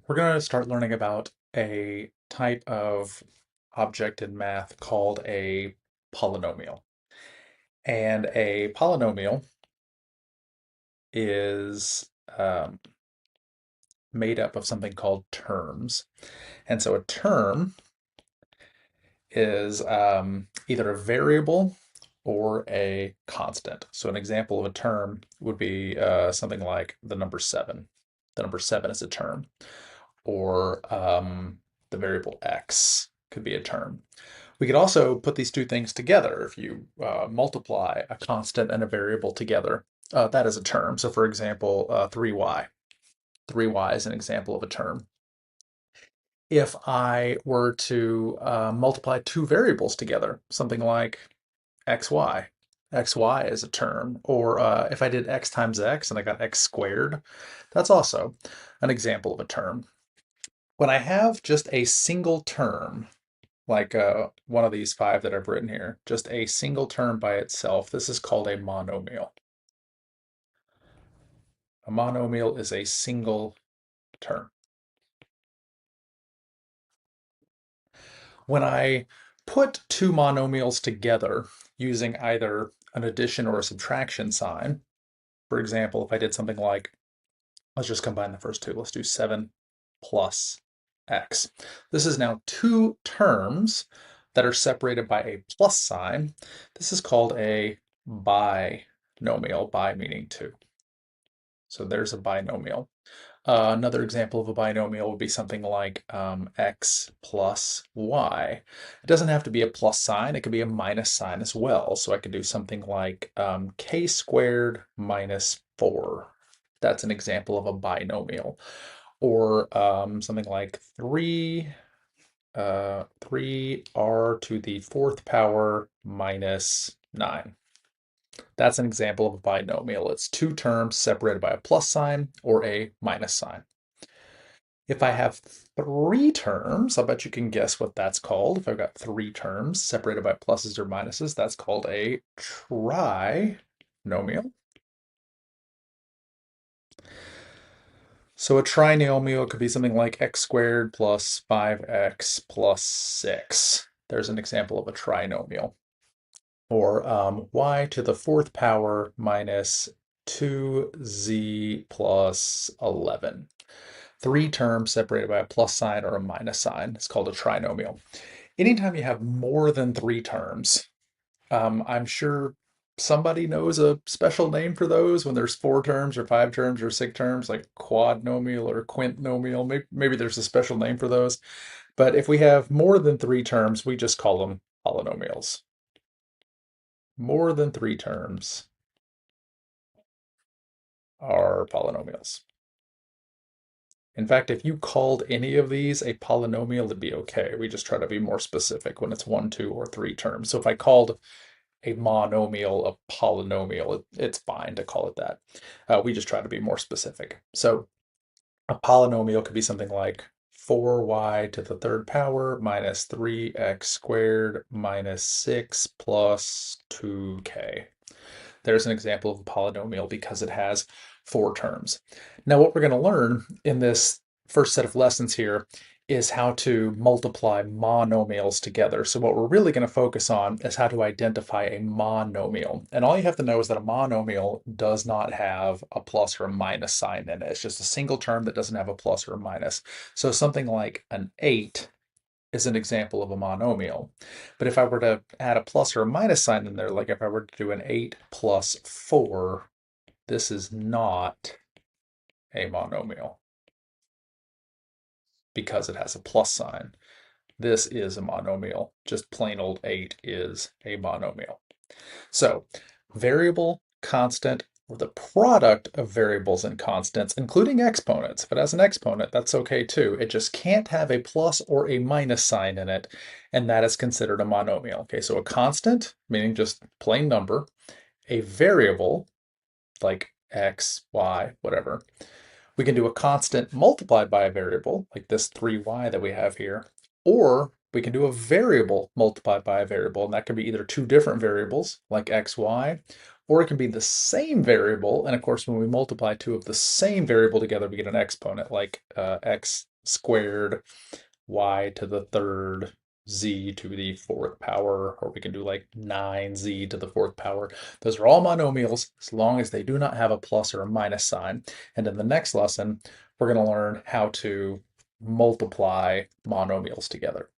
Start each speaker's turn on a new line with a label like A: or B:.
A: We're going to start learning about a type of object in math called a polynomial. And a polynomial is made up of something called terms. And so a term is either a variable or a constant. So an example of a term would be something like the number 7. The number 7 is a term. Or the variable x could be a term. We could also put these two things together. If you multiply a constant and a variable together, that is a term. So for example, 3y. 3y is an example of a term. If I were to multiply two variables together, something like xy, xy is a term. Or if I did x times x and I got x squared, that's also an example of a term. When I have just a single term, like one of these 5 that I've written here, just a single term by itself, this is called a monomial. A monomial is a single term. When I put two monomials together using either an addition or a subtraction sign, for example, if I did something like, let's just combine the first two, let's do 7 plus x. This is now two terms that are separated by a plus sign. This is called a binomial, bi meaning two. So there's a binomial. Another example of a binomial would be something like x plus y. It doesn't have to be a plus sign, it could be a minus sign as well. So I could do something like k squared minus 4. That's an example of a binomial. Or something like 3r to the fourth power minus 9. That's an example of a binomial. It's two terms separated by a plus sign or a minus sign. If I have three terms, I'll bet you can guess what that's called. If I've got three terms separated by pluses or minuses, that's called a trinomial. So a trinomial could be something like x squared plus 5x plus 6. There's an example of a trinomial. Or y to the fourth power minus 2z plus 11. Three terms separated by a plus sign or a minus sign. It's called a trinomial. Anytime you have more than three terms, I'm sure somebody knows a special name for those when there's 4 terms or 5 terms or 6 terms, like quadnomial or quintinomial. Maybe there's a special name for those. But if we have more than 3 terms, we just call them polynomials. More than 3 terms are polynomials. In fact, if you called any of these a polynomial, it'd be okay. We just try to be more specific when it's 1, 2, or 3 terms. So if I called a monomial a polynomial, it's fine to call it that. We just try to be more specific. So a polynomial could be something like 4y to the third power minus 3x squared minus 6 plus 2k. There's an example of a polynomial because it has 4 terms. Now, what we're going to learn in this first set of lessons here is how to multiply monomials together. So what we're really going to focus on is how to identify a monomial. And all you have to know is that a monomial does not have a plus or a minus sign in it. It's just a single term that doesn't have a plus or a minus. So something like an 8 is an example of a monomial. But if I were to add a plus or a minus sign in there, like if I were to do an 8 plus 4, this is not a monomial because it has a plus sign. This is a monomial. Just plain old 8 is a monomial. So variable, constant, or the product of variables and constants, including exponents. If it has an exponent, that's okay too. It just can't have a plus or a minus sign in it, and that is considered a monomial. Okay, so a constant, meaning just plain number, a variable, like x, y, whatever. We can do a constant multiplied by a variable, like this 3y that we have here, or we can do a variable multiplied by a variable, and that can be either two different variables, like x, y, or it can be the same variable, and of course when we multiply two of the same variable together, we get an exponent, like x squared, y to the third, z to the fourth power, or we can do like 9z to the fourth power. Those are all monomials as long as they do not have a plus or a minus sign. And in the next lesson, we're going to learn how to multiply monomials together.